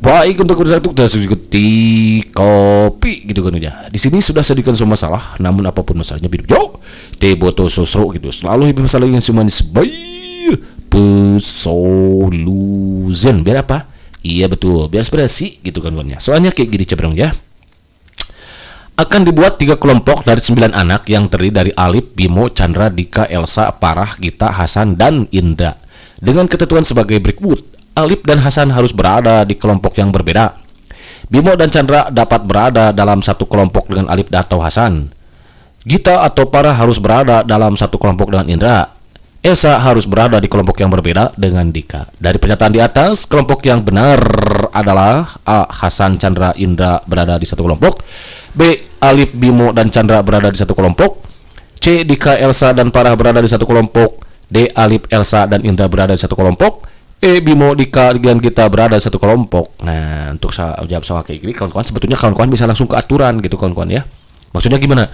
Baik untuk urusan itu kita ikuti kopi gitu kan ya. Di sini sudah sedikit semua masalah, namun apapun masalahnya hidup yo. Teh botol sosro gitu. Selalu hidup masalah yang semua sebaik pesoluzen. Biar apa? Iya betul, biar inspirasi gitu kan ya. Soalnya kayak gini cebrong ya. Akan dibuat 3 kelompok dari 9 anak yang terdiri dari Alif, Bimo, Chandra, Dika, Elsa, Parah, Gita, Hasan, dan Indra. Dengan ketentuan sebagai berikut. Alif dan Hasan harus berada di kelompok yang berbeda. Bimo dan Chandra dapat berada dalam satu kelompok dengan Alif atau Hasan. Gita atau Parah harus berada dalam satu kelompok dengan Indra. Elsa harus berada di kelompok yang berbeda dengan Dika. Dari pernyataan di atas, kelompok yang benar adalah A. Hasan, Chandra, Indra berada di satu kelompok. B. Alif, Bimo, dan Chandra berada di satu kelompok. C. Dika, Elsa, dan Parah berada di satu kelompok. D. Alif, Elsa, dan Indra berada di satu kelompok. Bimo, Dika, dan kita berada di satu kelompok. Nah, untuk jawab soal kayak gini, kawan-kawan sebetulnya kawan-kawan bisa langsung ke aturan gitu kawan-kawan ya. Maksudnya gimana?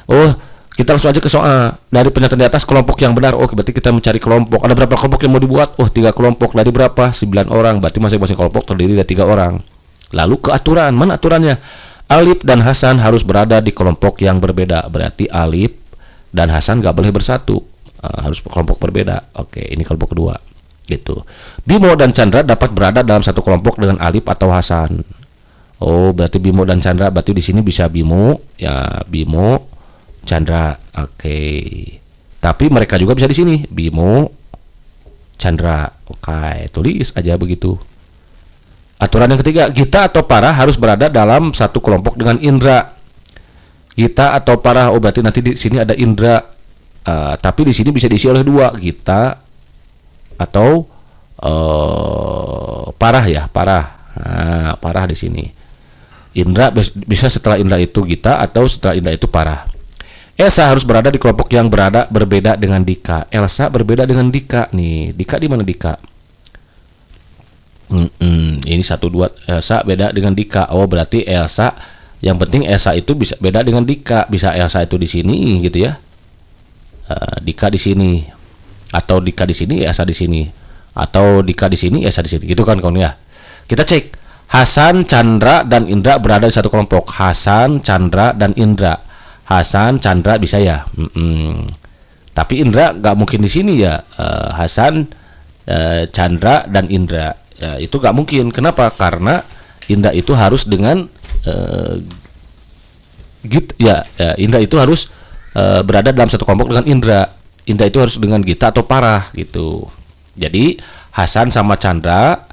Oh, kita langsung aja ke soal. Dari pernyataan di atas kelompok yang benar. Oh, berarti kita mencari kelompok. Ada berapa kelompok yang mau dibuat? Oh, 3 kelompok. Dari berapa? 9 orang. Berarti masing-masing kelompok terdiri dari 3 orang. Lalu ke aturan. Mana aturannya? Alif dan Hasan harus berada di kelompok yang berbeda. Berarti Alif dan Hasan gak boleh bersatu. Harus kelompok berbeda. Oke, ini kelompok kedua. Gitu. Bimo dan Chandra dapat berada dalam satu kelompok dengan Alif atau Hasan. Oh, berarti Bimo dan Chandra, berarti di sini bisa Bimo, ya Bimo, Chandra. Oke. Tapi mereka juga bisa di sini, Bimo, Chandra. Oke, tulis aja begitu. Aturan yang ketiga, Gita atau Parah harus berada dalam satu kelompok dengan Indra. Gita atau Parah, oh berarti nanti di sini ada Indra. Tapi di sini bisa diisi oleh 2, Gita atau Parah ya, Parah. Nah, Parah di sini. Indra bisa setelah Indra itu Gita atau setelah Indra itu Parah. Elsa harus berada di kelompok yang berbeda dengan Dika. Elsa berbeda dengan Dika nih. Dika di mana Dika? Ini 1 2 Elsa beda dengan Dika. Oh, berarti Elsa, yang penting Elsa itu bisa beda dengan Dika. Bisa Elsa itu di sini gitu ya. Dika di sini. Atau Dika di sini, Elsa di sini, atau Dika di sini, Elsa di sini, gitu kan kawan ya. Kita cek Hasan, Chandra, dan Indra berada di satu kelompok. Hasan, Chandra, dan Indra. Hasan, Chandra bisa ya. Tapi Indra nggak mungkin di sini ya. Hasan, Chandra, dan Indra. Ya, itu nggak mungkin. Kenapa? Karena Indra itu harus dengan Indra itu harus berada dalam satu kelompok dengan Indra. Indra itu harus dengan Gita atau Parah gitu. Jadi Hasan sama Chandra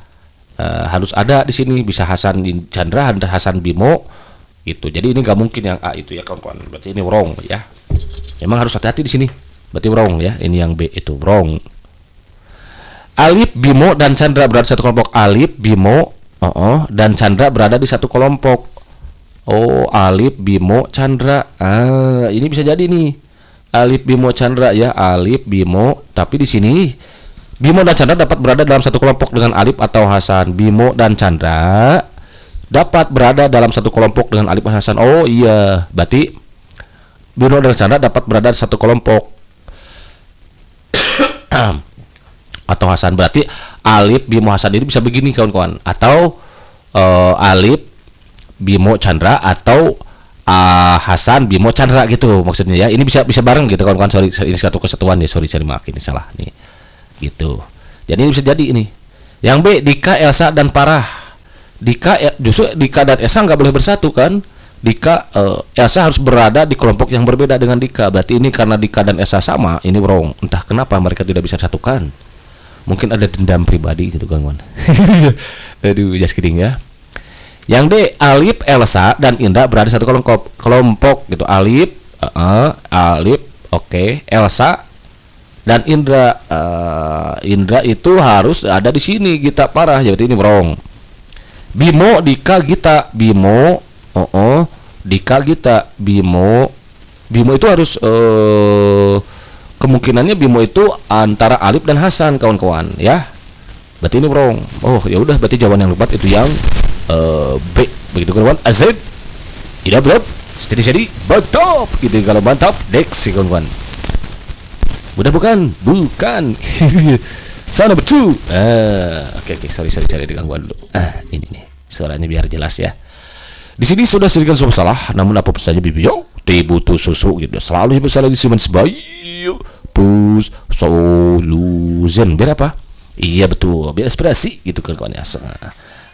harus ada di sini. Bisa Hasan Chandra, Hasan Bimo gitu. Jadi ini nggak mungkin yang A itu ya kawan-kawan. Berarti ini wrong ya. Memang harus hati-hati di sini. Berarti wrong ya. Ini yang B itu wrong. Alif, Bimo, dan Chandra berada di satu kelompok. Alif, Bimo, dan Chandra berada di satu kelompok. Oh, Alif, Bimo, Chandra. Ini bisa jadi nih. Alif, Bimo, Chandra ya, Alif, Bimo. Tapi di sini Bimo dan Chandra dapat berada dalam satu kelompok dengan Alif atau Hasan. Bimo dan Chandra dapat berada dalam satu kelompok dengan Alif dan Hasan. Oh iya, berarti Bimo dan Chandra dapat berada di satu kelompok atau Hasan. Berarti Alif, Bimo, Hasan ini bisa begini kawan-kawan. Atau Alif, Bimo, Chandra, atau Hasan, Bimo, Chandra gitu maksudnya ya. Ini bisa bareng gitu kawan-kawan. Sorry, ini satu kesatuan ya. Sorry maaf, ini salah nih. Gitu. Jadi ini bisa jadi ini. Yang B, Dika, Elsa, dan Parah. Justru Dika dan Elsa nggak boleh bersatu kan? Dika, Elsa harus berada di kelompok yang berbeda dengan Dika. Berarti ini karena Dika dan Elsa sama, ini wrong. Entah kenapa mereka tidak bisa satukan. Mungkin ada dendam pribadi gitu kawan-kawan. Aduh, just kidding ya. Yang D, Alif, Elsa, dan Indra berada di satu kelompok gitu. Alif, oke. Elsa dan Indra. Indra itu harus ada di sini. Gita, Parah. Jadi ini wrong. Bimo, Dika, Gita. Bimo, Dika, Gita. Bimo itu harus kemungkinannya Bimo itu antara Alif dan Hasan kawan-kawan ya. Berarti ini wrong. Oh ya udah, berarti jawaban yang tepat itu yang B begitu kawan-kawan. Azid tidak belum steady mantap gitu. Kalau mantap next kawan-kawan. Udah bukan sana betul. Oke sorry cari di gangguan dulu. Ini nih suaranya biar jelas ya. Di sini sudah sedikit salah, namun apa saja bibiyo, teh butuh susu gitu. Selalu bersalah di semen sebayu, pus, solution. Biar apa? Iya betul, biar inspirasi gitu kawan-kawan ya.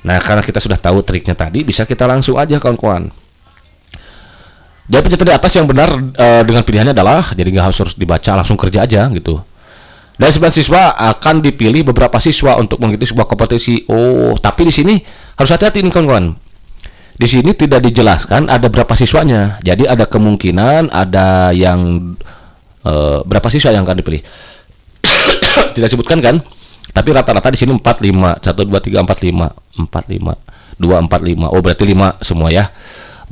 Nah, karena kita sudah tahu triknya tadi, bisa kita langsung aja kawan-kawan. Jadi penjelasan di atas yang benar dengan pilihannya adalah, jadi nggak harus dibaca, langsung kerja aja gitu. Dari 9 siswa akan dipilih beberapa siswa untuk mengikuti sebuah kompetisi. Oh, tapi di sini harus hati-hati nih kawan-kawan. Di sini tidak dijelaskan ada berapa siswanya. Jadi ada kemungkinan ada yang berapa siswa yang akan dipilih. Tidak disebutkan kan? Tapi rata-rata di sini 45, 1 2 3 4 5, 45, 2 4 5. Oh, berarti 5 semua ya.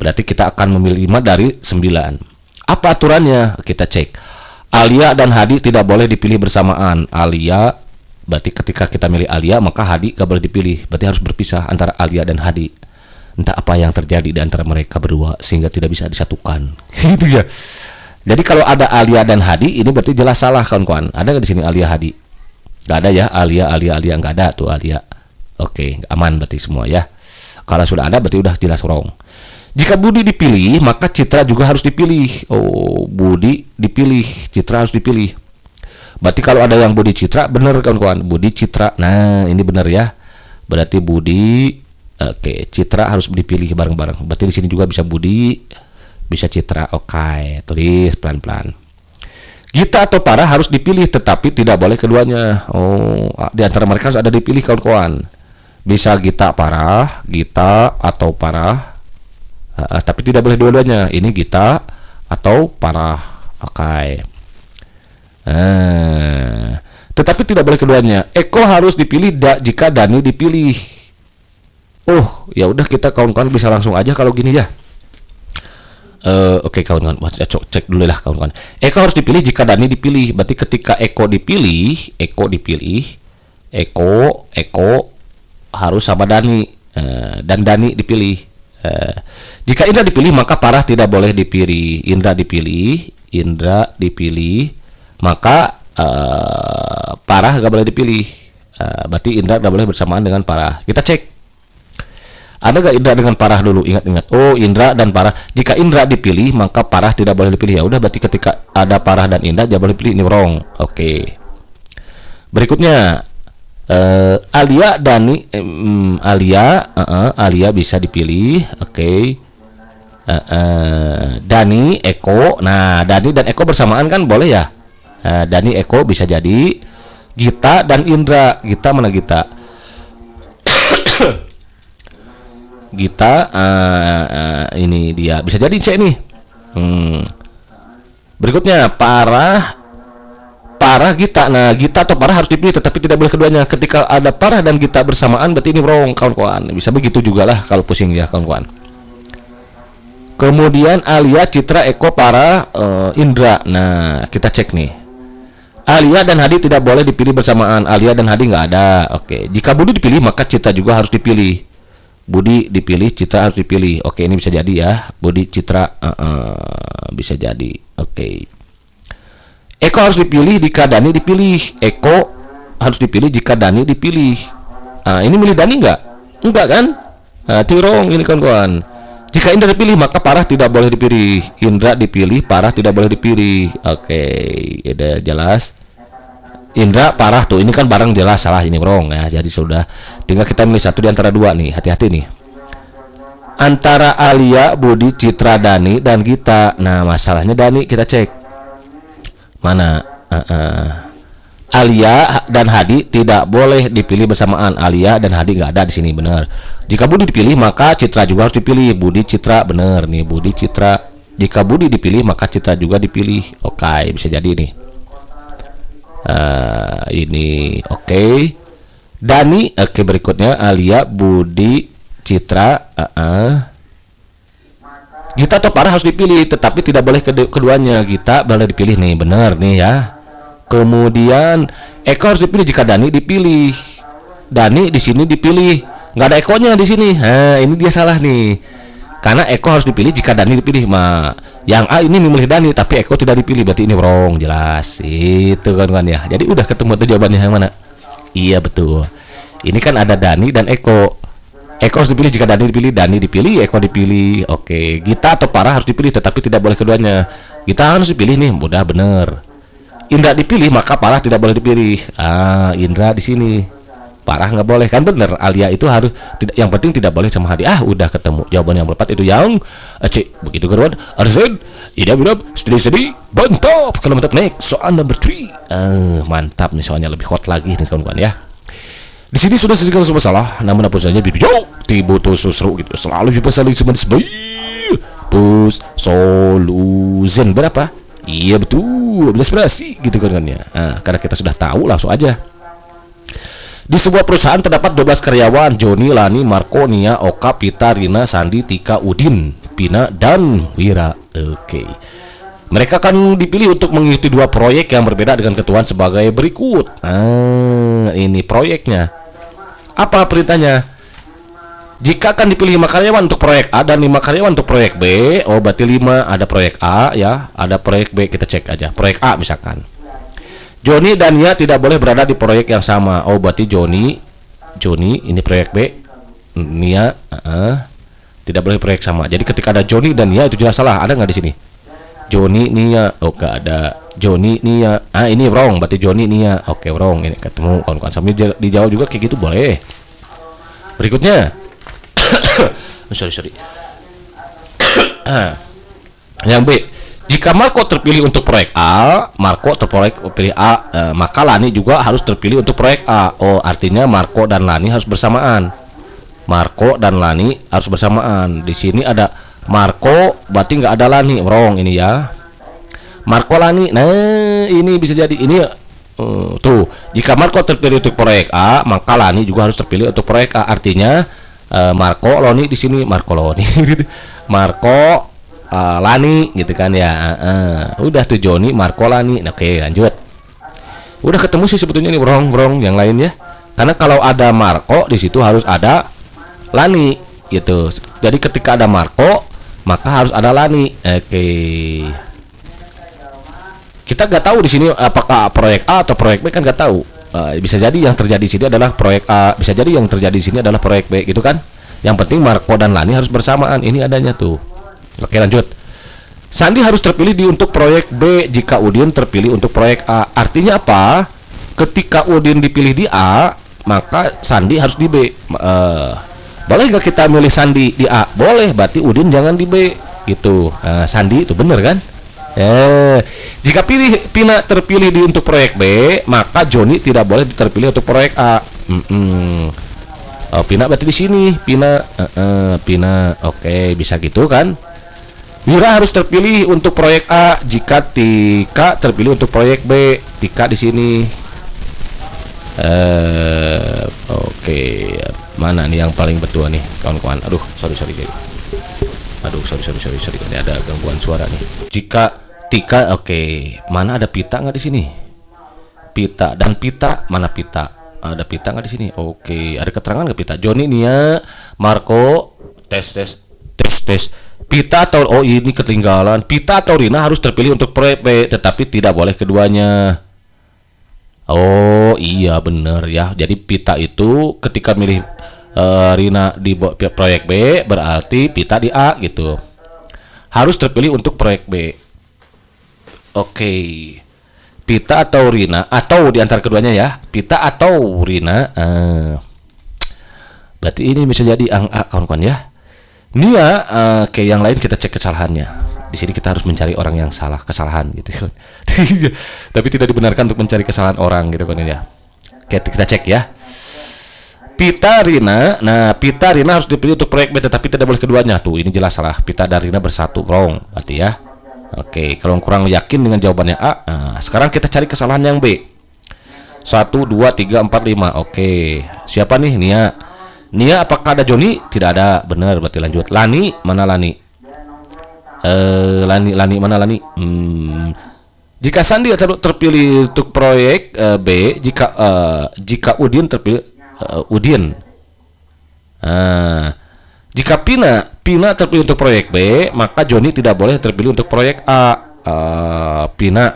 Berarti kita akan memilih 5 dari 9. Apa aturannya? Kita cek. Alia dan Hadi tidak boleh dipilih bersamaan. Alia, berarti ketika kita milih Alia, maka Hadi gak boleh dipilih. Berarti harus berpisah antara Alia dan Hadi. Entah apa yang terjadi di antara mereka berdua sehingga tidak bisa disatukan. Gitu ya. Jadi kalau ada Alia dan Hadi, ini berarti jelas salah kawan-kawan. Ada nggak di sini Alia Hadi? Gak ada ya. Alia nggak ada tuh Alia. Oke, aman berarti semua ya. Kalau sudah ada berarti udah jelas wrong. Jika Budi dipilih, maka Citra juga harus dipilih. Oh, Budi dipilih, Citra harus dipilih. Berarti kalau ada yang Budi Citra, benar kawan-kawan. Budi Citra. Nah, ini benar ya. Berarti Budi, oke, Citra harus dipilih bareng-bareng. Berarti di sini juga bisa Budi, bisa Citra. Oke, tulis pelan-pelan. Gita atau Parah harus dipilih, tetapi tidak boleh keduanya. Oh, di antara mereka harus ada dipilih kawan-kawan. Bisa Gita Parah, Gita atau Parah. Tapi tidak boleh dua-duanya. Ini Gita atau Parah. Oke. Tetapi tidak boleh keduanya. Eko harus dipilih jika Dani dipilih. Oh, ya udah kita kawan-kawan bisa langsung aja kalau gini ya. Oke kawan-kawan, cek dulu lah kawan-kawan. Eko harus dipilih jika Dani dipilih. Berarti ketika Eko dipilih, Eko harus sama Dani, dan Dani dipilih. Jika Indra dipilih, maka Parah tidak boleh dipilih. Indra dipilih, maka Parah gak boleh dipilih. Berarti Indra gak boleh bersamaan dengan Parah. Kita cek. Ada gak Indra dengan Parah dulu? Ingat-ingat. Oh, Indra dan Parah. Jika Indra dipilih, maka Parah tidak boleh dipilih. Ya udah, berarti ketika ada Parah dan Indra tidak boleh pilih. Ini wrong. Oke. Berikutnya Alia, Dani, Alia bisa dipilih. Oke. Dani, Eko. Nah, Dani dan Eko bersamaan kan boleh ya? Dani, Eko bisa jadi. Gita dan Indra. Gita mana Gita? Gita, ini dia bisa jadi C nih. Berikutnya Parah, Gita. Nah, Gita atau Parah harus dipilih, tetapi tidak boleh keduanya. Ketika ada Parah dan Gita bersamaan, berarti ini wrong kawan-kawan. Bisa begitu juga lah kalau pusing ya kawan-kawan. Kemudian Alia, Citra, Eko, Parah, Indra. Nah, kita cek nih. Alia dan Hadi tidak boleh dipilih bersamaan. Alia dan Hadi nggak ada. Oke. Jika Budi dipilih, maka Citra juga harus dipilih. Budi dipilih, Citra harus dipilih. Oke, ini bisa jadi ya. Budi, Citra, bisa jadi. Oke. Eko harus dipilih jika Dani dipilih. Eko harus dipilih jika Dani dipilih. Ini milih Dani nggak? Enggak kan? Itu wrong ini kawan-kawan. Jika Indra dipilih, maka Parah tidak boleh dipilih. Indra dipilih, Parah tidak boleh dipilih. Oke, udah jelas. Indra, Parah tuh, ini kan barang jelas salah, ini wrong ya. Jadi sudah, tinggal kita milih satu di antara dua nih. Hati-hati nih. Antara Alia, Budi, Citra, Dani, dan Gita. Nah, masalahnya Dani kita cek. Mana? Alia dan Hadi tidak boleh dipilih bersamaan. Alia dan Hadi nggak ada di sini, benar. Jika Budi dipilih, maka Citra juga harus dipilih. Budi, Citra, benar nih. Budi, Citra. Jika Budi dipilih, maka Citra juga dipilih. Oke, bisa jadi nih. Ini oke. Dani, oke, berikutnya Alia, Budi, Citra, Gita atau Parah harus dipilih, tetapi tidak boleh keduanya. Gita boleh dipilih nih, benar nih ya. Kemudian Eko harus dipilih jika Dani dipilih. Dani di sini dipilih, nggak ada Ekonya di sini. Ini dia salah nih. Karena Eko harus dipilih jika Dani dipilih. Yang A ini memilih Dani, tapi Eko tidak dipilih, berarti ini wrong, jelas. Itu kan ya. Jadi udah ketemu tuh jawabannya yang mana? Iya betul. Ini kan ada Dani dan Eko. Eko harus dipilih jika Dani dipilih, Eko dipilih. Oke, Gita atau Parah harus dipilih, tetapi tidak boleh keduanya. Gita harus dipilih nih, mudah bener. Indra dipilih, maka Parah tidak boleh dipilih. Indra di sini, Parah nggak boleh, kan bener. Alia itu harus tidak, yang penting tidak boleh sama Hadi. Udah ketemu jawaban yang tepat itu yang C. Begitu Garwan, Arzan, idam, sedih, mantap. Kalau mantap naik, soal number 3. Mantap nih, soalnya lebih hot lagi nih kawan-kawan ya. Di sini sudah sedikit masalah, namun apa saja video tiba-tiba seru gitu. Selalu juga saling sebagai pus solution berapa? Iya betul, inspirasi gitu kan ya. Karena kita sudah tahu, langsung aja. Di sebuah perusahaan terdapat 12 karyawan: Joni, Lani, Marco, Nia, Oka, Pita, Rina, Sandi, Tika, Udin, Pina, dan Wira. Oke. Mereka akan dipilih untuk mengikuti 2 proyek yang berbeda dengan ketentuan sebagai berikut. Ini proyeknya. Apa perintahnya? Jika akan dipilih 5 karyawan untuk proyek A dan 5 karyawan untuk proyek B, berarti 5 ada proyek A ya, ada proyek B, kita cek aja. Proyek A misalkan. Joni dan Nia tidak boleh berada di proyek yang sama. Berarti Joni ini proyek B, Nia tidak boleh proyek sama. Jadi ketika ada Joni dan Nia itu jelas salah. Ada nggak di sini? Joni Nia, nggak ada. Joni Nia, ini wrong, berarti Joni Nia. Oke, wrong, ini ketemu kawan-kawan. Sambil dijawab juga kayak gitu boleh. Berikutnya, sorry. Yang B, jika Marco terpilih untuk proyek A, maka Lani juga harus terpilih untuk proyek A. Artinya Marco dan Lani harus bersamaan. Di sini ada Marco, berarti nggak ada Lani, wrong ini ya. Marco Lani, nah ini bisa jadi ini tuh. Jika Marco terpilih untuk proyek A, maka Lani juga harus terpilih untuk proyek A. Artinya Marco Loni di sini, Marco Loni, Marco Lani gitu kan ya. Udah tuh Joni, Marco Lani. Oke, lanjut. Udah ketemu sih sebetulnya ini wrong yang lain ya. Karena kalau ada Marco di situ harus ada Lani gitu. Jadi ketika ada Marco, maka harus ada Lani. Oke. Kita nggak tahu di sini apakah proyek A atau proyek B, kan nggak tahu. Bisa jadi yang terjadi di sini adalah proyek A, bisa jadi yang terjadi di sini adalah proyek B, gitu kan? Yang penting Marco dan Lani harus bersamaan. Ini adanya tuh. Oke, lanjut. Sandi harus terpilih untuk proyek B jika Udin terpilih untuk proyek A. Artinya apa? Ketika Udin dipilih di A, maka Sandi harus di B. Boleh nggak kita milih Sandi di A? Boleh. Berarti Udin jangan di B, gitu. Sandi itu bener kan? Jika Pina terpilih untuk proyek B, maka Joni tidak boleh terpilih untuk proyek A. Pina berarti di sini. Pina. Oke, bisa gitu kan? Wira harus terpilih untuk proyek A jika Tika terpilih untuk proyek B. Tika di sini. Oke, mana nih yang paling betul nih, kawan-kawan? Aduh, sorry. Ini ada gangguan suara nih. Jika Tika, mana ada Pita nggak di sini? Pita dan Pita, mana Pita? Ada Pita nggak di sini? Oke, ada keterangan nggak Pita? Joni, Nia, Marco, tes. Pita atau ini ketinggalan. Pita atau Rina harus terpilih untuk proyek B, tetapi tidak boleh keduanya. Iya bener ya. Jadi Pita itu ketika milih Rina di proyek B, berarti Pita di A gitu. Harus terpilih untuk proyek B. Oke. Pita atau Rina, atau di antara keduanya ya. Pita atau Rina. Berarti ini bisa jadi A, kawan-kawan ya. Nia, yang lain kita cek kesalahannya. Di sini kita harus mencari orang yang salah, kesalahan gitu. Tapi tidak dibenarkan untuk mencari kesalahan orang gitu kan ya. Oke, kita cek ya. Pita Rina, Pita Rina harus dipilih untuk proyek B, tetapi tidak boleh keduanya. Tuh, ini jelas salah. Pita dan Rina bersatu, wrong berarti ya. Oke, kalau kurang yakin dengan jawabannya A, sekarang kita cari kesalahan yang B. 1, 2, 3, 4, 5. Oke, siapa nih? Nia, apakah ada Joni? Tidak ada, benar, berarti lanjut. Lani, mana Lani? Lani mana Lani? Jika Sandi terpilih untuk proyek B, jika Udin terpilih Udin. Jika Pina terpilih untuk proyek B, maka Joni tidak boleh terpilih untuk proyek A. Pina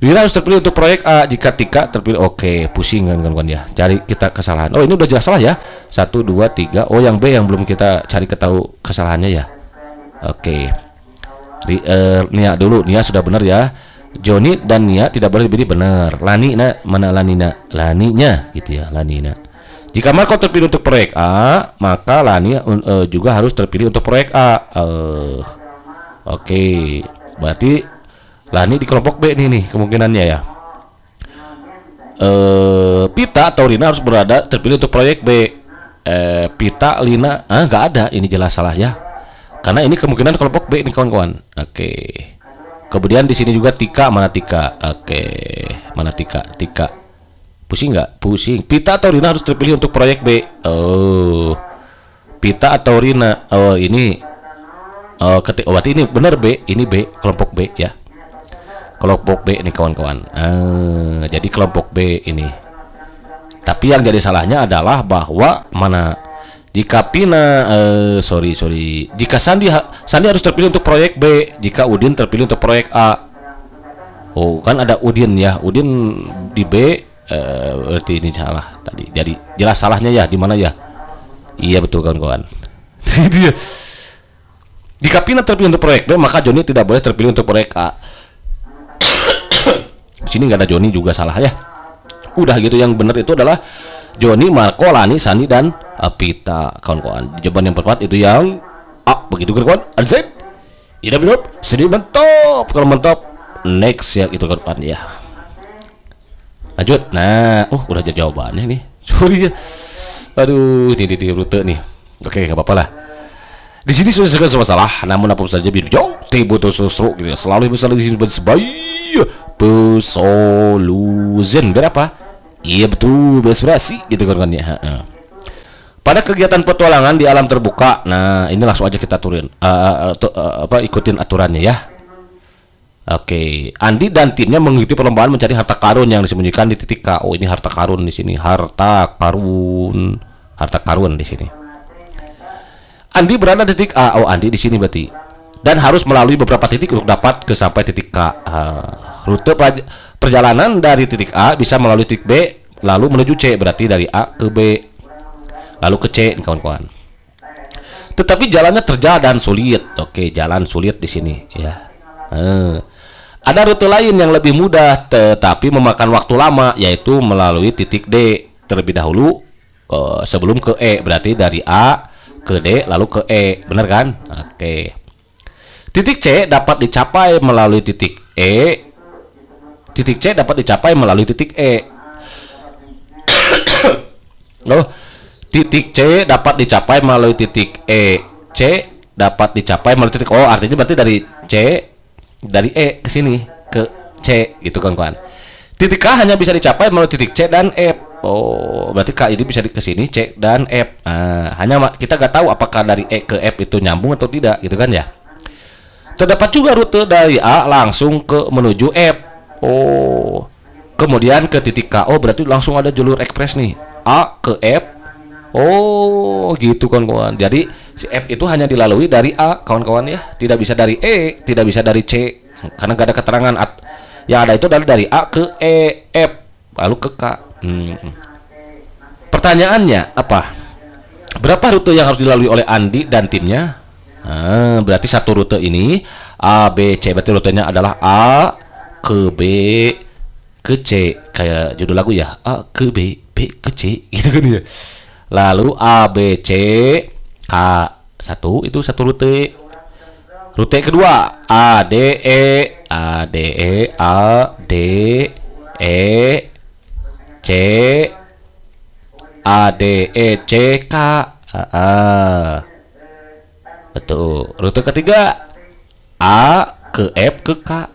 Lina harus terpilih untuk proyek A jika Tika terpilih. Oke, pusing kan kawan ya. Cari kita kesalahan. Oh, ini udah jelas salah ya. 1 2 3. Oh, yang B yang belum kita cari ketahu kesalahannya ya. Oke. Nia dulu. Nia sudah benar ya. Joni dan Nia tidak boleh dipilih, benar. Lani mana Lanina? Laninya gitu ya, Lanina. Jika Marco terpilih untuk proyek A, maka Lani juga harus terpilih untuk proyek A. Oke. Berarti Lani di kelompok B nih kemungkinannya ya. Pita atau Rina harus berada terpilih untuk proyek B. Pita, Lina, nggak ada, ini jelas salah ya. Karena ini kemungkinan kelompok B nih kawan-kawan. Oke. Kemudian di sini juga Tika, mana Tika? Oke, mana Tika? Tika. Pusing nggak? Pusing. Pita atau Rina harus terpilih untuk proyek B. Oh. Pita atau Rina. Oh, ini. Berarti ini benar B, ini B, kelompok B ya. Kelompok B nih kawan-kawan. Jadi kelompok B ini. Tapi yang jadi salahnya adalah bahwa mana jika Pina jika Sandi harus terpilih untuk proyek B, jika Udin terpilih untuk proyek A. Oh, kan ada Udin ya. Udin di B, berarti ini salah tadi. Jadi jelas salahnya ya di mana ya? Iya betul kawan-kawan. Jika Pina terpilih untuk proyek B, maka Joni tidak boleh terpilih untuk proyek A. Di sini nggak ada Joni juga salah ya. Udah gitu, yang benar itu adalah Joni, Marco, Lani, Sandi dan Pita kawan-kawan. Jawaban yang tepat itu yang A. Begitu kawan-kawan. Z. Tidak benar. Sedih mentop. Kalau mentop next ya itu kawan-kawan ya. Lanjut. Nah, udah jadi jawabannya nih. Sorry ya. Aduh, di rute nih. Oke, nggak apa-apa lah. Di sini sudah segala masalah, namun apa saja video tiba susru gitu ya. Selalu bisa disebut sebagai pesolution. Berapa? Iya betul, berespirasi gitu kan ya. Pada kegiatan petualangan di alam terbuka, nah ini langsung aja kita ikutin aturannya ya. Oke, Andi dan timnya mengikuti perlombaan mencari harta karun yang disembunyikan di titik K. Oh, ini harta karun di sini, harta karun di sini. Andi berada di titik A. Oh, Andi di sini berarti. Dan harus melalui beberapa titik untuk dapat ke sampai titik K. Rute perjalanan dari titik A bisa melalui titik B lalu menuju C, berarti dari A ke B lalu ke C, kawan-kawan. Tetapi jalannya terjal dan sulit. Oke, jalan sulit di sini ya. Ada rute lain yang lebih mudah tetapi memakan waktu lama, yaitu melalui titik D terlebih dahulu sebelum ke E, berarti dari A ke D lalu ke E, benar kan? Oke. Titik C dapat dicapai melalui titik E. Titik C dapat dicapai melalui titik E. Titik C dapat dicapai melalui titik E. C dapat dicapai melalui titik O, artinya berarti dari E ke sini ke C gitu kawan-kawan. Titik K hanya bisa dicapai melalui titik C dan F. Oh, berarti K ini bisa ke sini, C dan F. Hanya kita nggak tahu apakah dari E ke F itu nyambung atau tidak, gitu kan ya. Terdapat juga rute dari A langsung ke menuju F. Oh, kemudian ke titik K. Oh, berarti langsung ada jalur ekspres nih, A ke F. Oh, gitu kawan-kawan. Jadi si F itu hanya dilalui dari A, kawan-kawan ya. Tidak bisa dari E, tidak bisa dari C, karena nggak ada keterangan. Yang ada itu dari A ke E, F, lalu ke K. Pertanyaannya apa? Berapa rute yang harus dilalui oleh Andi dan timnya? Berarti satu rute ini A, B, C. Berarti rutenya adalah A ke B ke C, kayak judul lagu ya. A ke B, B ke C, gitu kan ya. Lalu A, B, C, K. Itu satu rute. Rute kedua A, D, E, A, D, E, A, D, E, C, A, D, E, C, K. Betul. Rute ketiga A ke F ke K.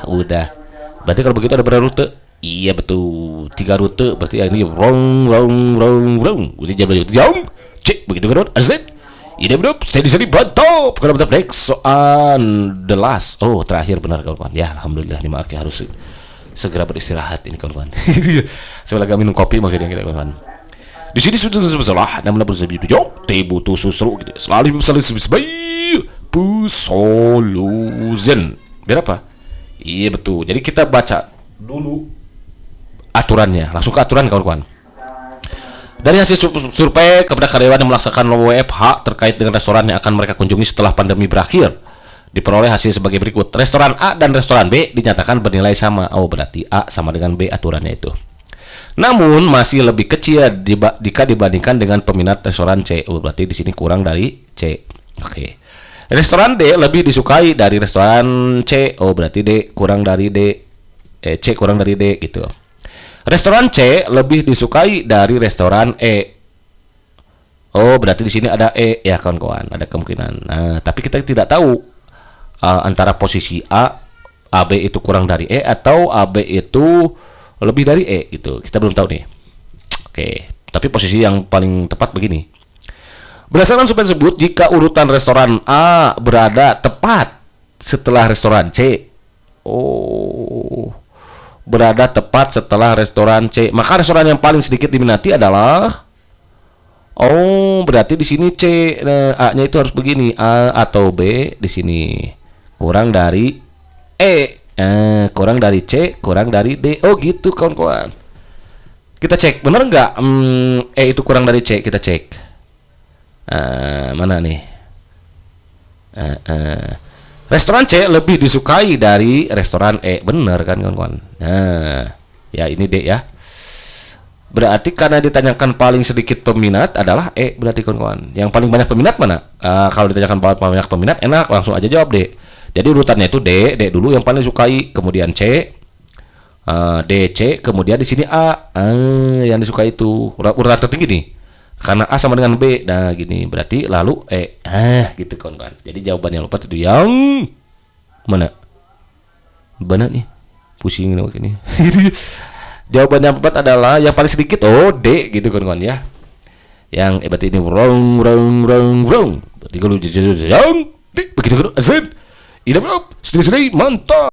Udah. Berarti kalau begitu ada berapa rute? Iya betul. 3 rute. Berarti ini rong. Udah jam. Cek begitu kan? Azet. Ini benar. Steady bantap. Kalau betul next soal the last. Oh, terakhir benar kawan-kawan. Ya, alhamdulillah. Ini maaf ya, harus segera beristirahat ini kawan-kawan. Saya lagi minum kopi maksudnya kita kawan-kawan. Di sini sudah salah, namun bersebut jauh, butuh susu gitu. Selalu sebagai solution. Biar apa? Iya betul. Jadi kita baca dulu aturannya. Langsung ke aturan kawan-kawan. Dari hasil survei kepada karyawan yang melaksanakan WFH terkait dengan restoran yang akan mereka kunjungi setelah pandemi berakhir, diperoleh hasil sebagai berikut. Restoran A dan restoran B dinyatakan bernilai sama. Oh, berarti A sama dengan B aturannya itu. Namun masih lebih kecil jika dibandingkan dengan peminat restoran C. Oh, berarti di sini kurang dari C. Oke. Restoran D lebih disukai dari restoran C. Oh, berarti D kurang dari D. C kurang dari D gitu. Restoran C lebih disukai dari restoran E. Oh, berarti di sini ada E ya kawan-kawan, ada kemungkinan. Nah, tapi kita tidak tahu antara posisi AB itu kurang dari E atau AB itu lebih dari E gitu. Kita belum tahu nih. Oke, tapi posisi yang paling tepat begini. Berdasarkan survei tersebut, jika urutan restoran A berada tepat setelah restoran C, berada tepat setelah restoran C, maka restoran yang paling sedikit diminati adalah berarti di sini C. Nah, A-nya itu harus begini, A atau B di sini kurang dari E, kurang dari C, kurang dari D. Oh gitu kawan-kawan. Kita cek benar nggak E itu kurang dari C. Kita cek mana nih. Restoran C lebih disukai dari restoran E. Bener kan kawan-kawan? Nah, ya ini D ya. Berarti karena ditanyakan paling sedikit peminat adalah E. Berarti kawan-kawan, yang paling banyak peminat mana? Kalau ditanyakan paling banyak peminat, enak langsung aja jawab D. Jadi urutannya itu D dulu yang paling disukai, kemudian C, D, C, kemudian di sini A. Yang disukai itu urutan tertinggi nih. Karena A sama dengan B, nah gini berarti lalu E, gitu kawan-kawan. Jadi jawaban yang lupa itu yang mana? Benar nih, pusing ini. Jawaban yang tepat adalah yang paling sedikit, D gitu kawan-kawan ya. Yang berarti ini wrong. Berarti kalau yang D begitu kan? Azan, ini mantap.